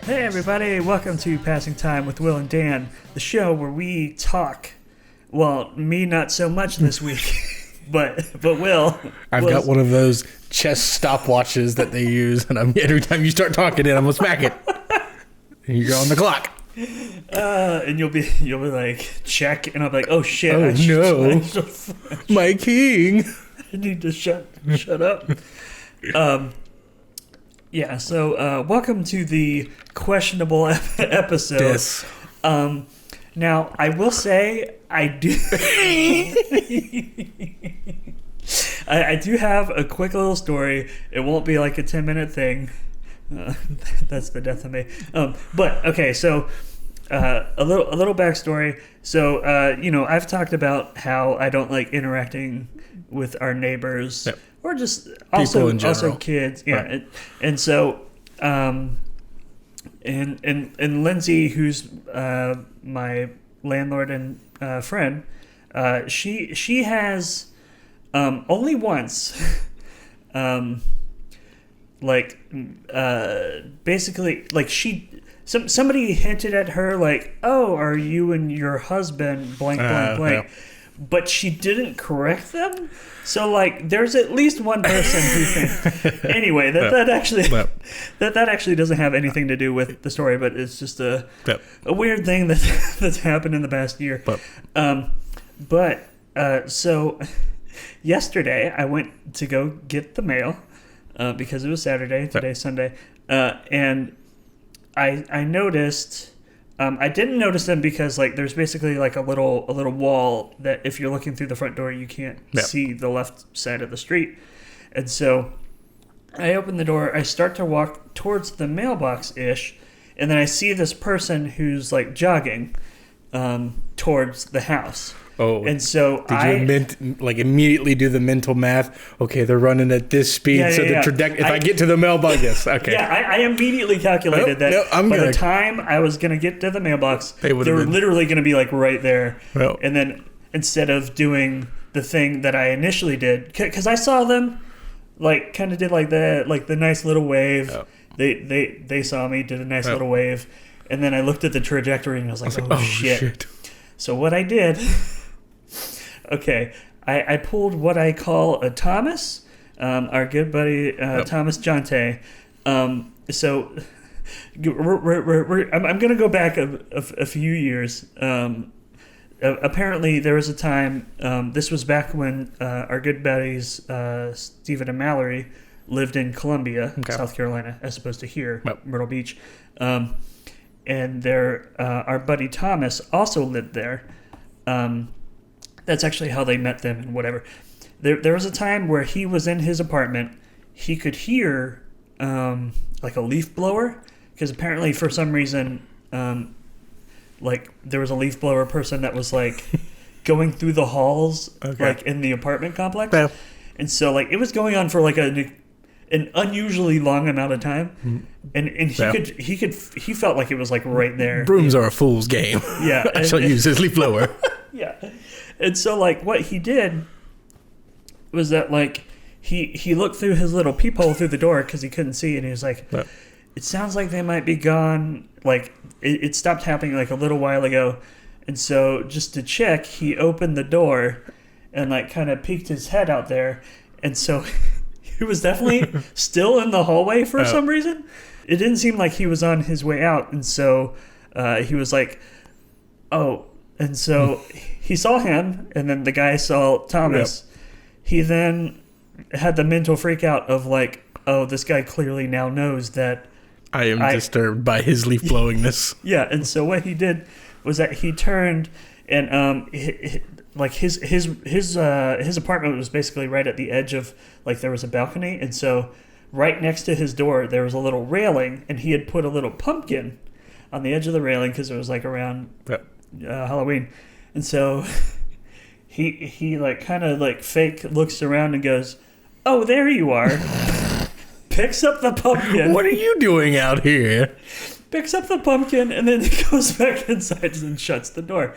Hey everybody, welcome to Passing Time with Will and Dan, the show where we talk. Well, me not so much this week, but Will. I've got one of those chest stopwatches that they use, and every time you start talking it, I'm gonna smack it. And you're on the clock. And you'll be like, check, and I'll be like, oh shit, Oh no, my king. I need to shut up. Yeah, so welcome to the questionable episode. Yes. Now, I will say, I do... I do have a quick little story. It won't be like a 10-minute thing. That's the death of me. But, okay, so... a little backstory. So, I've talked about how I don't like interacting with our neighbors, yep. or just also kids. Yeah, right. and so, and Lindsay, who's my landlord and friend, she has only once, basically, like somebody hinted at her, like, oh, are you and your husband blank. Yeah. But she didn't correct them. So, like, there's at least one person who thinks... Anyway, that actually doesn't have anything to do with the story, but it's just a weird thing that's happened in the past year. So, yesterday, I went to go get the mail because it was Saturday. Today's Sunday. And... I noticed, I didn't notice them because, like, there's basically like a little wall that if you're looking through the front door, you can't see the left side of the street. And so I open the door, I start to walk towards the mailbox-ish, and then I see this person who's like jogging towards the house. Oh, and so did you immediately do the mental math? Okay, they're running at this speed, the trajectory. If I get to the mailbox, yes, okay. Yeah, I immediately calculated that by the time I was going to get to the mailbox, they were literally going to be like right there. Well, and then instead of doing the thing that I initially did, because I saw them, like, kind of did like the nice little wave. Oh. They saw me, did a nice little wave, and then I looked at the trajectory and I was like, oh shit. So what I did. Okay, I pulled what I call a Thomas, our good buddy Thomas Jonte. So I'm going to go back a few years. Apparently, there was a time, this was back when our good buddies Stephen and Mallory lived in Columbia, South Carolina, as opposed to here, Myrtle Beach. And our buddy Thomas also lived there. That's actually how they met them and whatever. There was a time where he was in his apartment. He could hear like a leaf blower, because apparently for some reason, like there was a leaf blower person that was like going through the halls, like in the apartment complex. Yeah. And so like it was going on for like an unusually long amount of time, and he felt like it was like right there. Brooms are a fool's game. Yeah, I shall use his leaf blower. Yeah. And so, like, what he did was that, like, he looked through his little peephole through the door because he couldn't see, and he was like, it sounds like they might be gone. Like, it stopped happening, like, a little while ago. And so, just to check, he opened the door and, like, kind of peeked his head out there. And so, he was definitely still in the hallway for some reason. It didn't seem like he was on his way out. And so, he was like, oh. And so he saw him, and then the guy saw Thomas. Yep. He then had the mental freak out of like, oh, this guy clearly now knows that I am disturbed by his leaf blowingness. Yeah, and so what he did was that he turned and his apartment was basically right at the edge of, like, there was a balcony, and so right next to his door there was a little railing, and he had put a little pumpkin on the edge of the railing because it was like around Halloween. And so he like kind of like fake looks around and goes, oh, there you are. Picks up the pumpkin. What are you doing out here? Picks up the pumpkin and then goes back inside and shuts the door.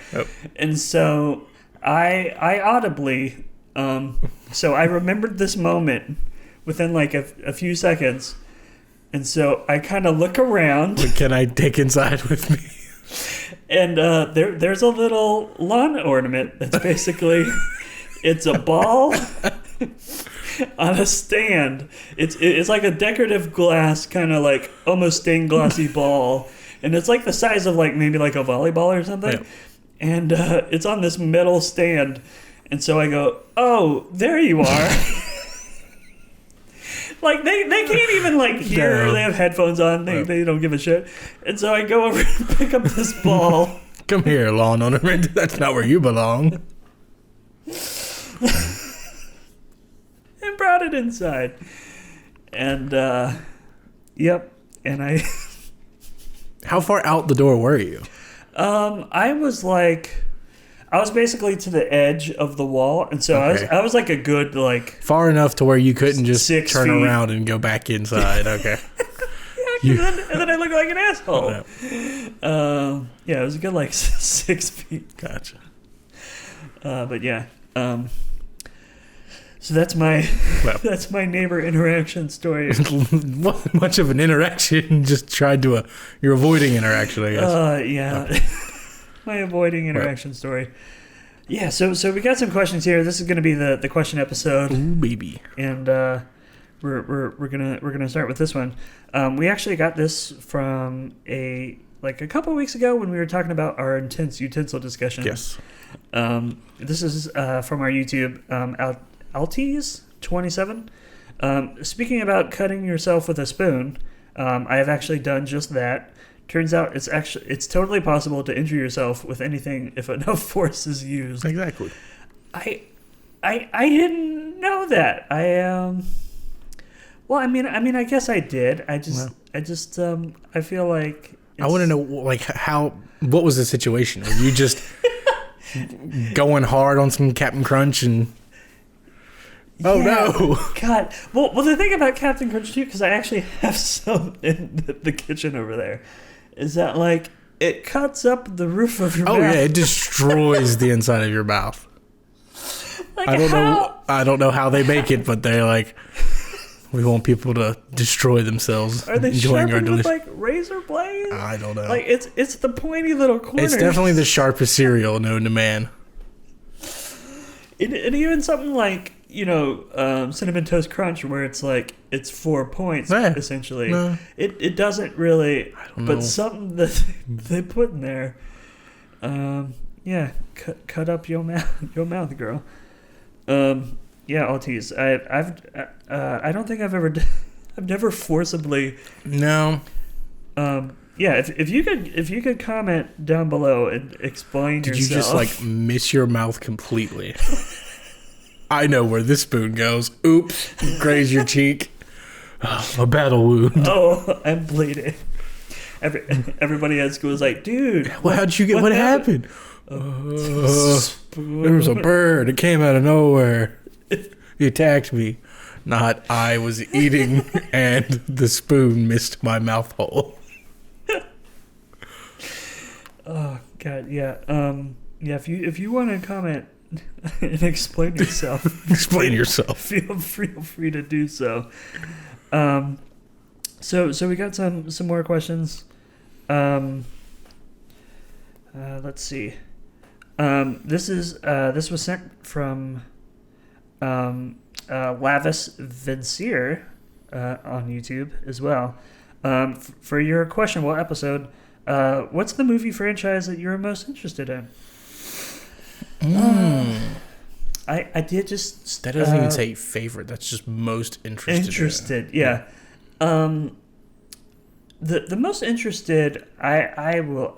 And so I audibly so I remembered this moment within like a few seconds. And so I kind of look around. What can I take inside with me? And there's a little lawn ornament that's basically, it's a ball on a stand. It's like a decorative glass, kind of like almost stained glassy ball. And it's like the size of like maybe like a volleyball or something. Yeah. And it's on this metal stand. And so I go, oh, there you are. Like, they can't even, like, hear. No. They have headphones on. They don't give a shit. And so I go over and pick up this ball. Come here, lawn ornament. That's not where you belong. And brought it inside. And, yep. And I... How far out the door were you? I was basically to the edge of the wall, and so okay. I was like a good like far enough to where you couldn't just 6 turn feet. Around and go back inside. Okay. Yeah, and then I look like an asshole. Yeah, it was a good like 6 feet. Gotcha. But yeah, so that's my neighbor interaction story. Not much of an interaction. Just tried to you're avoiding interaction, I guess. Yeah. Okay. My avoiding interaction story. Yeah, so we got some questions here. This is going to be the question episode. Ooh, baby. And we're gonna start with this one. We actually got this from a couple weeks ago when we were talking about our intense utensil discussion. Yes. This is from our YouTube Alties27. Speaking about cutting yourself with a spoon, I have actually done just that. Turns out it's totally possible to injure yourself with anything if enough force is used. Exactly. I didn't know that. Well, I mean, I guess I did. I feel like I want to know what was the situation? Were you just going hard on some Captain Crunch and oh no. God. Well, the thing about Captain Crunch too, because I actually have some in the kitchen over there, is that like it cuts up the roof of your mouth. Oh yeah, it destroys the inside of your mouth. Like I don't know how they make it, but they're like, we want people to destroy themselves. Are they sharpened with like razor blades? I don't know. Like it's the pointy little corners. It's definitely the sharpest cereal known to man. And even something like, Cinnamon Toast Crunch, where it's like it's 4 points essentially. No. It doesn't really. I don't know. But something that they put in there, cut up your mouth, girl. Yeah, I'll tease. I don't think I've never forcibly. No. Yeah, if you could comment down below and explain Did yourself. You just like miss your mouth completely? I know where this spoon goes. Oops, graze your cheek. Oh, a battle wound. Oh, I'm bleeding. Everybody at school was like, dude. Well, how'd you get? What happened? There was a bird. It came out of nowhere. He attacked me. Not I was eating and the spoon missed my mouth hole. Oh God, yeah. Yeah, if you want to comment and explain yourself, Feel free to do so. So we got some more questions. Let's see. This was sent from Lavis Vincier on YouTube as well. For your questionable episode, what's the movie franchise that you're most interested in? I did just... That doesn't even say favorite. That's just most interested. Interested, yeah. The most interested, I will...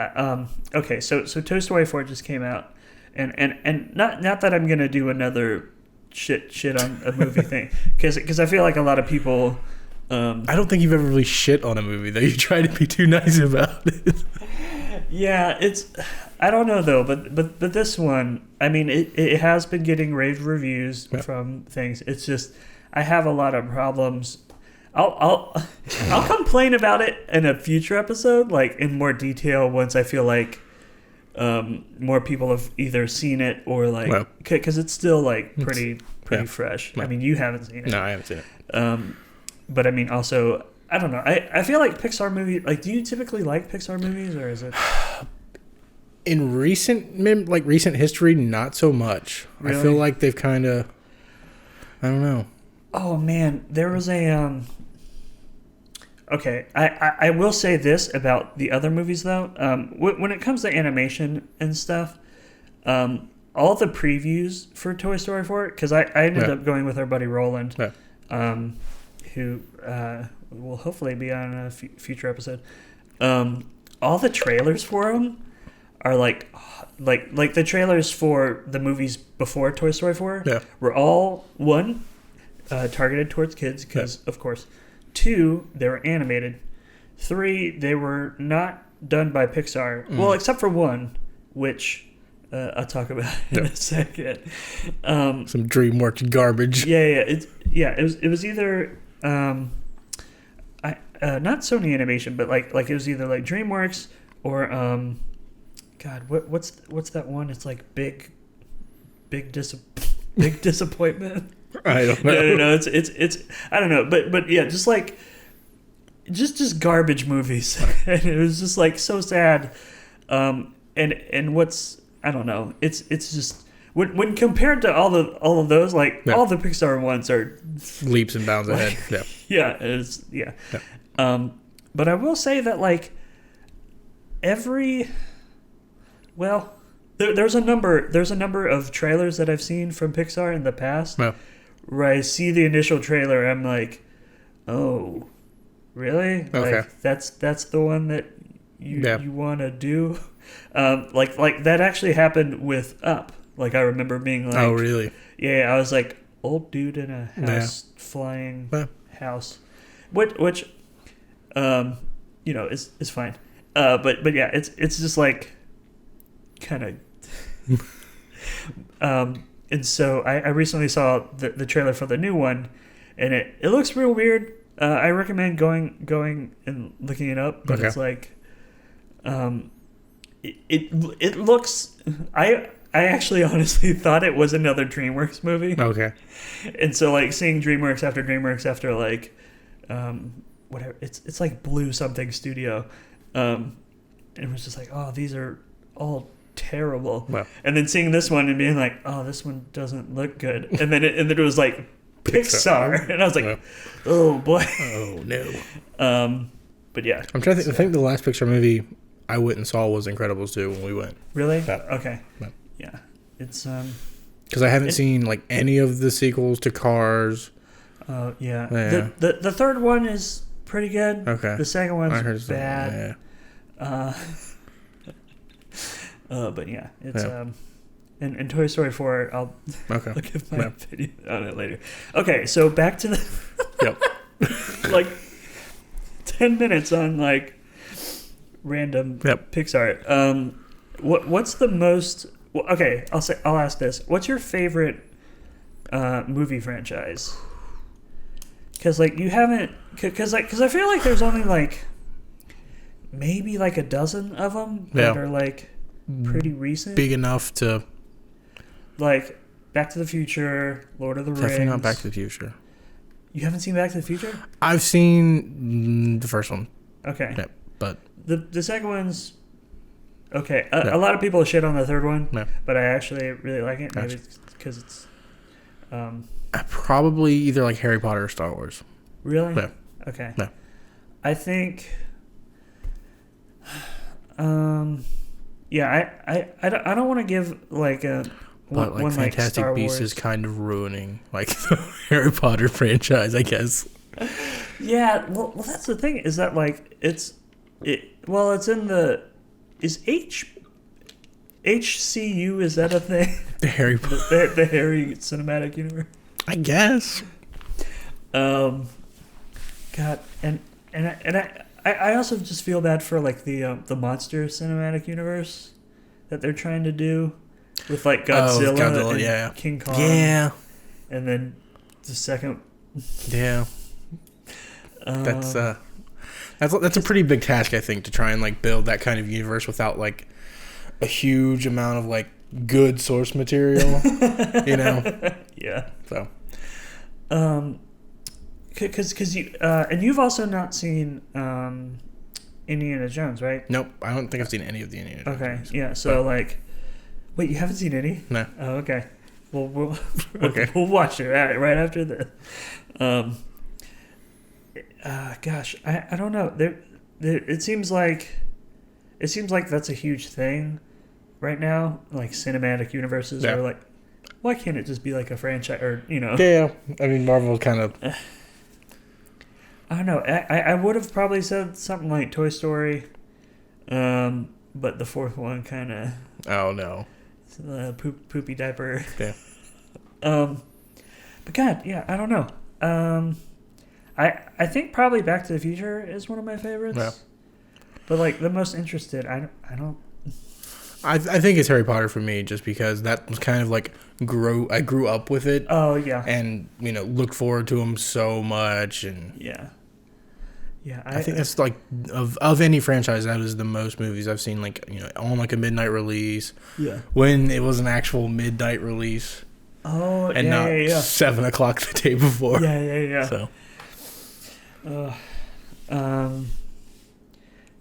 okay, so Toy Story 4 just came out. And not that I'm going to do another shit on a movie thing. Because I feel like a lot of people... I don't think you've ever really shit on a movie, though. You try to be too nice about it. Yeah, it's... I don't know, though, but this one, I mean, it has been getting rave reviews from things. It's just, I have a lot of problems. I'll complain about it in a future episode, like, in more detail once I feel like more people have either seen it or, like... Because it's still, like, pretty fresh. I mean, you haven't seen it. No, I haven't seen it. But I mean, also, I don't know. I feel like Pixar movies. Like, do you typically like Pixar movies, or is it? In recent history, not so much. Really? I feel like they've kind of. I don't know. Oh man, there was a Okay, I will say this about the other movies though. When it comes to animation and stuff, all the previews for Toy Story 4, because I ended up going with our buddy Roland, who will hopefully be on a future episode. All the trailers for them are like the trailers for the movies before Toy Story 4 were all targeted towards kids because of course. 2, they were animated. 3, they were not done by Pixar. Well, except for 1, which I'll talk about in a second. Some DreamWorks garbage. It was either not Sony Animation, but like it was either like DreamWorks or God, what's that one? It's like big disappointment. I don't know. No. It's I don't know, but yeah, just just garbage movies, and it was just like so sad. And what's I don't know. It's just when compared to all of those, like all the Pixar ones are leaps and bounds ahead. But I will say that like there's a number of trailers that I've seen from Pixar in the past. Where I see the initial trailer, I'm like, oh, really? Okay. Like that's the one that you want to do? Like that actually happened with Up. Like I remember being like, oh, really? Yeah, I was like, old dude in a house flying house, which is fine. But yeah, it's just like kind of. And so I recently saw the trailer for the new one, and it looks real weird. I recommend going and looking it up, but it's like, it looks. I actually honestly thought it was another DreamWorks movie. Okay. And so like seeing DreamWorks after like, whatever it's like Blue something Studio, and it was just like, oh, these are all terrible. Wow. And then seeing this one and being like, oh, this one doesn't look good. And then it was like Pixar. And I was like, oh boy. Oh no. But yeah. I'm trying to think. I think the last Pixar movie I went and saw was Incredibles 2 when we went. Really? Okay. Yeah. It's because I haven't seen like any of the sequels to Cars. Oh yeah. The third one is pretty good. Okay. The second one's bad. But yeah, it's and Toy Story 4. I'll give my opinion on it later. Okay, so back to the like 10 minutes on like random Pixar. What's the most? Well, okay, I'll ask this. What's your favorite movie franchise? Because like you haven't, because I feel like there's only like maybe like a dozen of them that are like pretty recent, big enough to like Back to the Future, Lord of the Rings. Definitely not Back to the Future. You haven't seen Back to the Future? I've seen the first one. Okay. Yeah, but the second one's okay. A lot of people shit on the third one, but I actually really like it. Maybe it's because it's probably either like Harry Potter or Star Wars. Really? Yeah. Okay. Yeah. I think I don't want to give like a but one Fantastic like Beasts is kind of ruining like the Harry Potter franchise, I guess. Yeah, well that's the thing is that like it's in the HCU, is that a thing? The Harry Potter the Harry Cinematic Universe, I guess. God, and I also just feel bad for like the Monster Cinematic Universe that they're trying to do with like Godzilla and King Kong. Yeah. And then the second. Yeah. That's a pretty big task, I think, to try and like build that kind of universe without like a huge amount of like good source material, you know? Yeah. So. because you and you've also not seen Indiana Jones, right? Nope, I don't think I've seen any of the Indiana Jones. Okay, yeah. So like, wait, you haven't seen any? No. Oh, okay. Well, we'll Okay. we'll watch it right after this. Gosh, I don't know. There, it seems like that's a huge thing right now. Like cinematic universes are like, why can't it just be like a franchise or Yeah, I mean Marvel kind of. I don't know. I would have probably said something like Toy Story, but the fourth one kind of. Oh no. Poopy diaper. Yeah. But God, yeah, I don't know. I think probably Back to the Future is one of my favorites. Yeah. But like the most interested, I don't. I think it's Harry Potter for me, just because that was kind of like I grew up with it. Oh yeah. And look forward to them so much, and yeah. I think that's like of any franchise, that is the most movies I've seen, like on like a midnight release. Yeah. When it was an actual midnight release. Oh, and not 7 o'clock the day before. Yeah. So.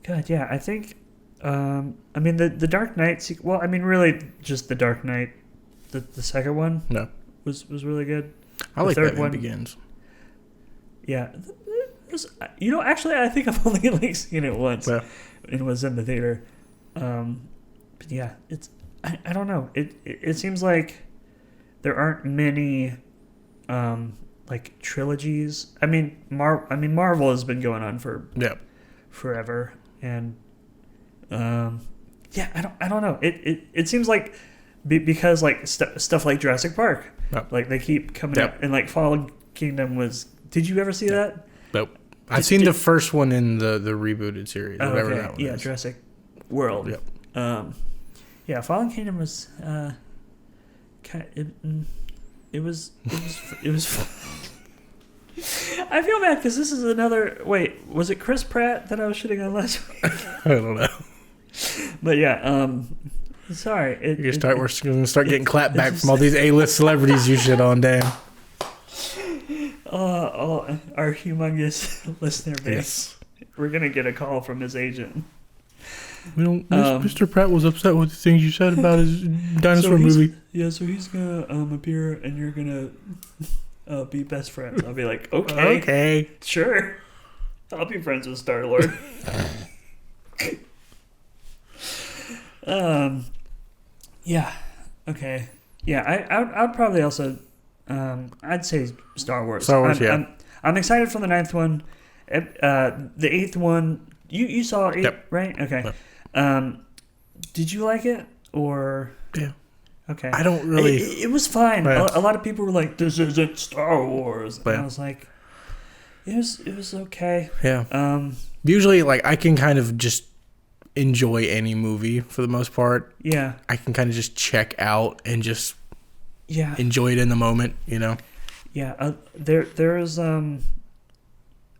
God, yeah, I think. I mean the Dark Knight. Well, I mean really just the Dark Knight. The second one. No. Was really good. I like Batman Begins. Yeah. Actually, I think I've only like seen it once. Yeah. It was in the theater. But yeah, it's I don't know. It seems like there aren't many like trilogies. I mean Marvel has been going on for forever, and I don't know. It seems like because like stuff like Jurassic Park, like they keep coming out, and like Fallen Kingdom was. Did you ever see that? Nope. I've seen the first one in the rebooted series, whatever that one is. Jurassic World. Yep. Yeah, Fallen Kingdom was it was I feel bad because this is another. Wait, was it Chris Pratt that I was shitting on last week? I don't know. But yeah, sorry. We're gonna start getting clap back from all these A-list celebrities you shit on, damn. Our humongous listener base. Yes. We're gonna get a call from his agent. We don't. Mr. Pratt was upset with the things you said about his dinosaur movie. Yeah, so he's gonna appear, and you're gonna be best friends. I'll be like, okay, sure. I'll be friends with Star-Lord. Yeah. Okay. Yeah, I'd probably also. I'd say Star Wars. I'm excited for the 9th one. The 8th one. You saw 8, right? Okay. Yep. Did you like it or? Yeah. Okay. I don't really. It was fine. Right. A lot of people were like, "This isn't Star Wars," and I was like, "It was okay." Yeah. Usually, like I can kind of just enjoy any movie for the most part. Yeah. I can kind of just check out and just enjoy it in the moment. Yeah. There's I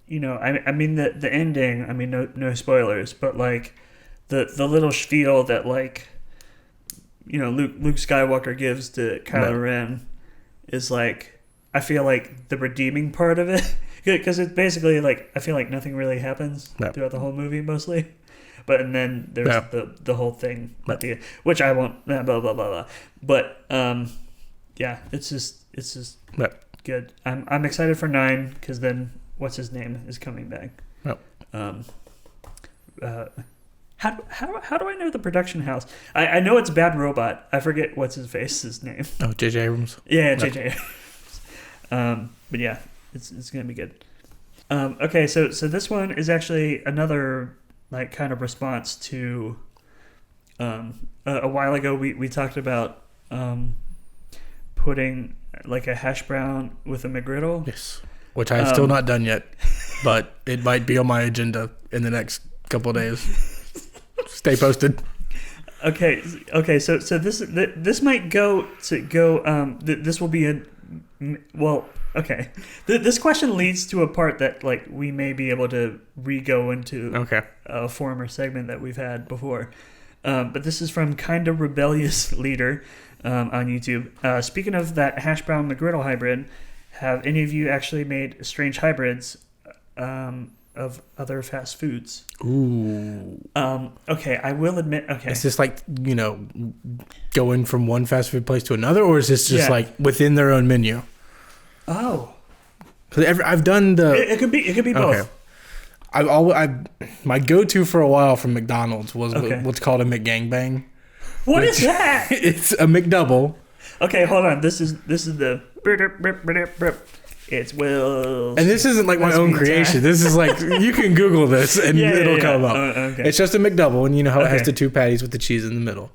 mean the ending. I mean no spoilers, but like the little spiel that like. Luke Skywalker gives to Kylo Ren is like, I feel like the redeeming part of it, because it's basically like I feel like nothing really happens throughout the whole movie mostly, and then there's the whole thing at the end, which I won't blah blah blah blah, but it's just good. I'm excited for 9 because then what's his name is coming back. How do I know the production house? I know it's Bad Robot. I forget what's his name. Oh, J.J. Abrams. Yeah, J.J. But yeah, it's gonna be good. Okay, so this one is actually another like kind of response to a while ago we talked about putting like a hash brown with a McGriddle. Yes, which I've still not done yet, but it might be on my agenda in the next couple of days. Stay posted. Okay. So this might go. This will be okay. This question leads to a part that like we may be able to re-go into a former segment that we've had before. But this is from Kinda Rebellious Leader on YouTube. Speaking of that hash brown McGriddle hybrid, have any of you actually made strange hybrids of other fast foods? Ooh. Okay, I will admit. Okay, is this like going from one fast food place to another, or is this just like within their own menu? Oh, because I've done the. It could be both. Okay. My go-to for a while from McDonald's was what's called a McGangbang. What is that? It's a McDouble. Okay, hold on. This is the. It's Will. And this isn't like my own creation. This is like you can Google this and it'll come up. Okay. It's just a McDouble, and you know how it has the two patties with the cheese in the middle.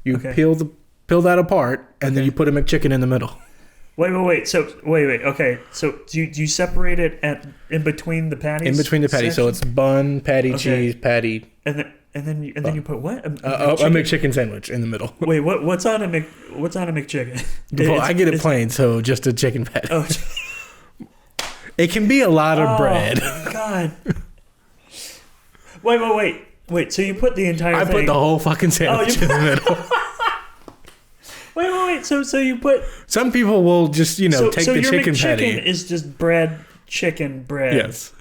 You peel that apart, and then you put a McChicken in the middle. Wait. So wait. Okay. So do you separate it in between the patties? In between the patties, so it's bun, patty, cheese, patty, and then you put what? A McChicken sandwich in the middle. Wait, what's on a McChicken? Well, I get it plain, so just a chicken patty. Oh. It can be a lot of bread. Oh, God. Wait. So you put the entire thing... I put the whole fucking sandwich in the middle. Wait. So you put... Some people will just, take the chicken patty. So your McChicken is just chicken bread. Yes.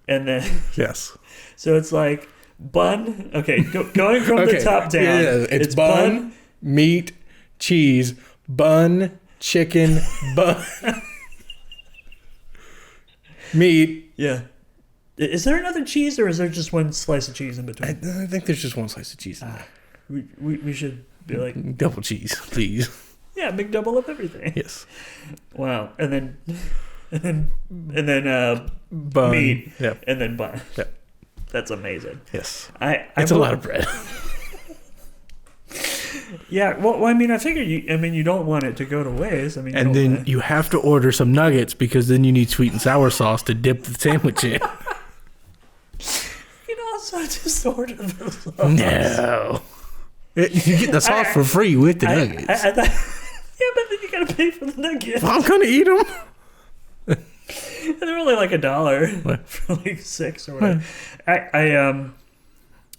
And then... Yes. So it's like bun... Okay, going from the top down. Yeah, it's bun, meat, cheese, bun, chicken, bun... meat. Yeah. Is there another cheese, or is there just one slice of cheese in between? I think there's just one slice of cheese in there. We should be like... Double cheese, please. Yeah, McDouble of everything. Yes. Wow. And then bun. Meat. Yep. And then bun. Yep. That's amazing. Yes. It's a lot of bread. Yeah, well, I mean, I figure you don't want it to go to waste. I mean, and then you have to order some nuggets because then you need sweet and sour sauce to dip the sandwich in. You can also just order the sauce. No. You get the sauce for free with the nuggets. I thought, yeah, but then you gotta pay for the nuggets. Well, I'm gonna eat them. And they're only like $1 for like 6 or whatever.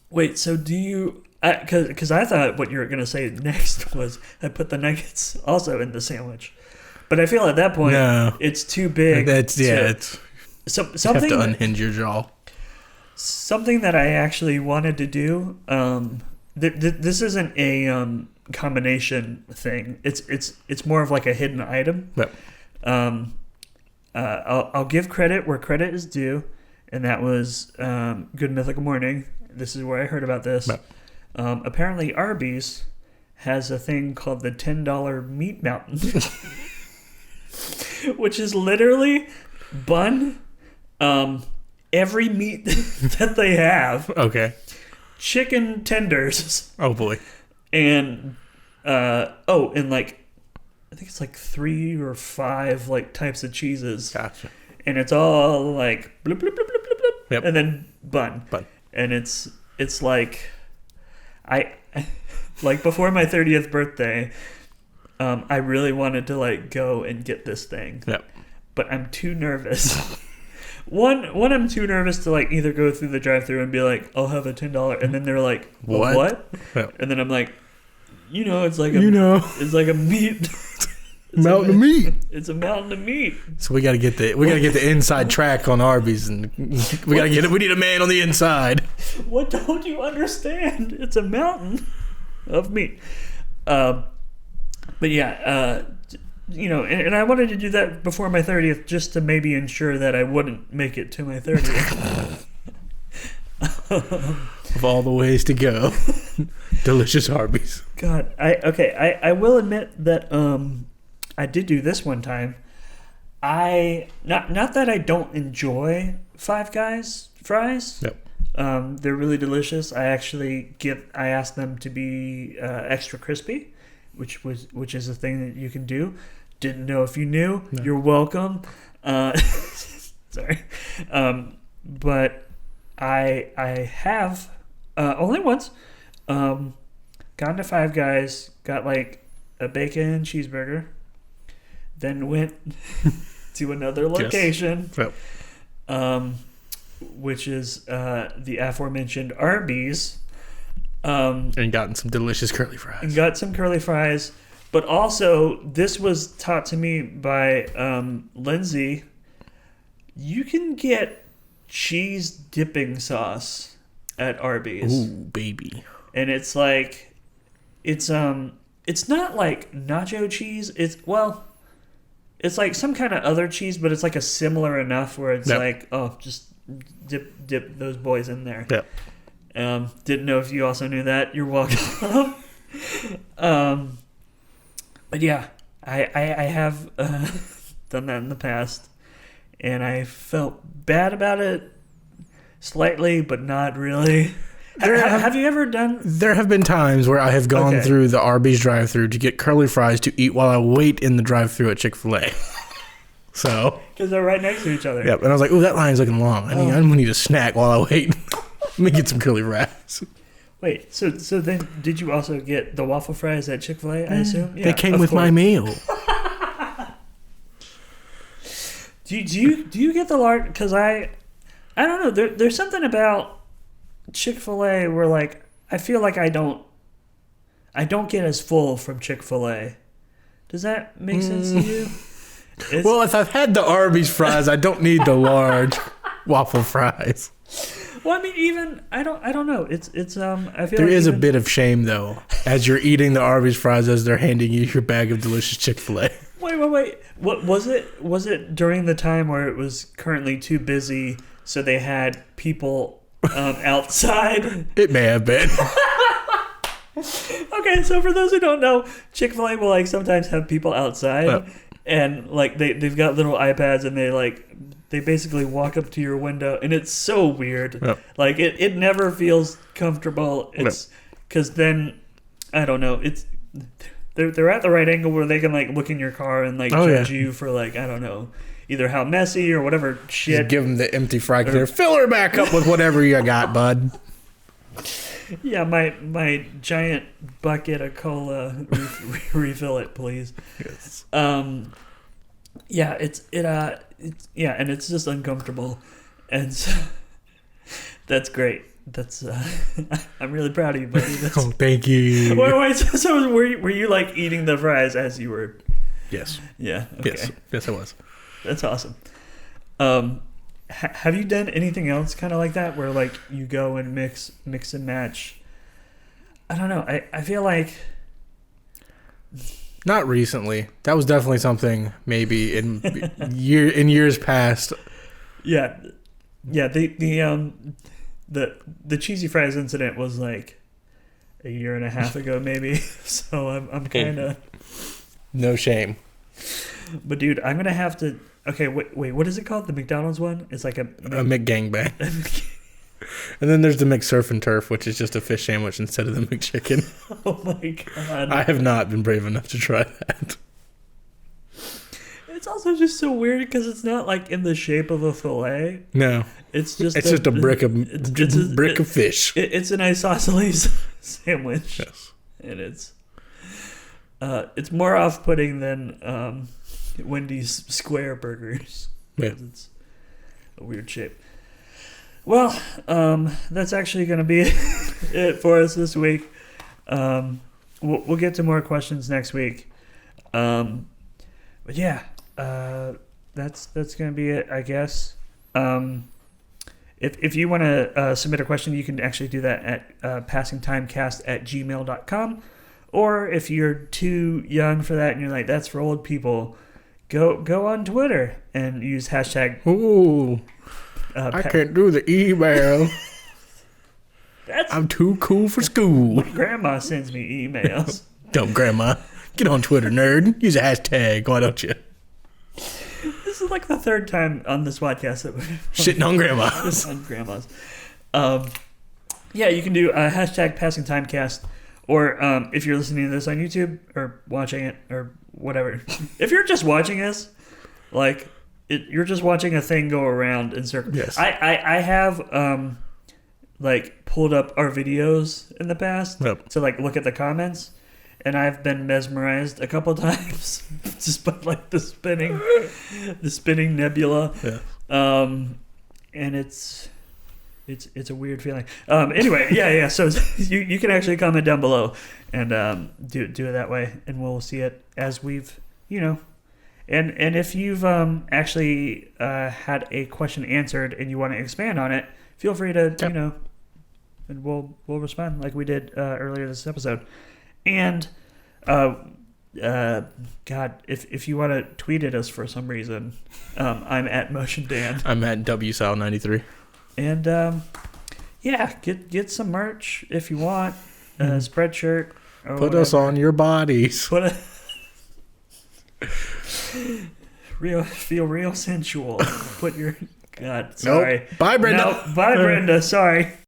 Wait. So do you? Because I thought what you were gonna say next was I put the nuggets also in the sandwich, but I feel at that point it's too big. It's something you have to unhinge your jaw. Something that I actually wanted to do. This isn't a combination thing. It's more of like a hidden item. Yep. I'll give credit where credit is due, and that was Good Mythical Morning. This is where I heard about this. Yep. Apparently, Arbys has a thing called the $10 Meat Mountain, which is literally bun, every meat that they have. Okay. Chicken tenders. Oh boy. And and like I think it's like 3 or 5 like types of cheeses. Gotcha. And it's all like bloop bloop bloop bloop bloop bloop. Yep. And then bun. And it's like I like before my 30th birthday, I really wanted to like go and get this thing. Yep. But I'm too nervous. One, I'm too nervous to like either go through the drive-thru and be like, I'll have a $10, and then they're like, what? Yep. And then I'm like, it's like it's like a meat. Mountain of meat. It's a mountain of meat. So we gotta get the inside track on Arbys, and we gotta get it. We need a man on the inside. What don't you understand? It's a mountain of meat. But yeah, and I wanted to do that before my 30th just to maybe ensure that I wouldn't make it to my 30th. Of all the ways to go, delicious Arbys. God, I will admit that I did do this one time. Not that I don't enjoy Five Guys fries. Yep. They're really delicious. I asked them to be extra crispy, which is a thing that you can do. Didn't know if you knew. No. You're welcome. Sorry. But I have only once gone to Five Guys, got like a bacon cheeseburger, then went to another location, Yep. Which is the aforementioned Arbys. And gotten some delicious curly fries. And got some curly fries. But also, this was taught to me by Lindsay. You can get cheese dipping sauce at Arbys. Ooh, baby. And it's like, it's not like nacho cheese. It's like some kind of other cheese, but it's like a similar enough where it's like, oh, just dip those boys in there. Yep. Didn't know if you also knew that. You're welcome. But yeah, I have done that in the past, and I felt bad about it slightly, but not really. Have you ever done? There have been times where I have gone through the Arbys drive-thru to get curly fries to eat while I wait in the drive-thru at Chick-fil-A. So, because they're right next to each other. Yep, and I was like, "Oh, that line's looking long. I'm gonna need a snack while I wait. Let me get some curly fries." Wait, so then did you also get the waffle fries at Chick-fil-A? I assume they came with my meal. Do you get the large? Because I don't know. There's something about Chick-fil-A where like I feel like I don't get as full from Chick-fil-A. Does that make sense to you? Well, if I've had the Arbys fries, I don't need the large waffle fries. Well, I mean, even I don't know. It's I feel there like is a bit of shame though as you're eating the Arbys fries as they're handing you your bag of delicious Chick-fil-A. Wait. What was it? Was it during the time where it was currently too busy, so they had people outside? It may have been. Okay, so for those who don't know, Chick-fil-A will like sometimes have people outside, and like they've got little iPads, and they basically walk up to your window, and it's so weird. Yep. Like it never feels comfortable. It's because then I don't know. It's they're at the right angle where they can like look in your car and like judge you for like I don't know, either how messy or whatever shit. Just give them the empty fry container. Fill her back up with whatever you got, bud. Yeah, my giant bucket of cola, refill it, please. Yes. Yeah, it's and it's just uncomfortable, and so, that's great. That's I'm really proud of you, buddy. Oh, thank you. Wait. So were you like eating the fries as you were? Yes. Yeah. Okay. Yes, I was. That's awesome. Have you done anything else kind of like that where like you go and mix and match? I don't know. I feel like not recently. That was definitely something maybe in years past. Yeah. The cheesy fries incident was like a year and a half ago maybe. So I'm kind of no shame. But dude, I'm gonna have to. Okay, wait. What is it called? The McDonald's one? It's like a McGangbang. And then there's the McSurf and Turf, which is just a fish sandwich instead of the McChicken. Oh my god! I have not been brave enough to try that. It's also just so weird because it's not like in the shape of a fillet. No, it's just a brick of fish. It's an isosceles sandwich. Yes, and it's more off-putting than Wendy's square burgers. Yeah, it's a weird shape. Well, that's actually going to be it for us this week. We'll get to more questions next week. But yeah, that's going to be it, I guess. If you want to submit a question, you can actually do that at passingtimecast@gmail.com. Or if you're too young for that and you're like, that's for old people, go on Twitter and use hashtag. Ooh, I can't do the email. I'm too cool for school. Grandma sends me emails. Dumb grandma. Get on Twitter, nerd. Use a hashtag. Why don't you? This is like the third time on this podcast that we're shitting on grandmas. On grandmas. Yeah, you can do hashtag passingtimecast. Or if you're listening to this on YouTube or watching it or whatever. If you're just watching us, like, you're just watching a thing go around in circles. Yes. I have, like, pulled up our videos in the past to, like, look at the comments. And I've been mesmerized a couple times just by, like, the spinning nebula. Yeah. And it's it's a weird feeling. Anyway, yeah. So you can actually comment down below and do it that way, and we'll see it as we've And if you've actually had a question answered and you want to expand on it, feel free to and we'll respond like we did earlier this episode. And God, if you want to tweet at us for some reason, I'm at Motion Dan. I'm at WSal93. And get some merch if you want. Spreadshirt. Put us on your bodies. Feel real sensual. Put your God. Sorry. Nope. Bye, Brenda. Nope. Bye, Brenda. Sorry.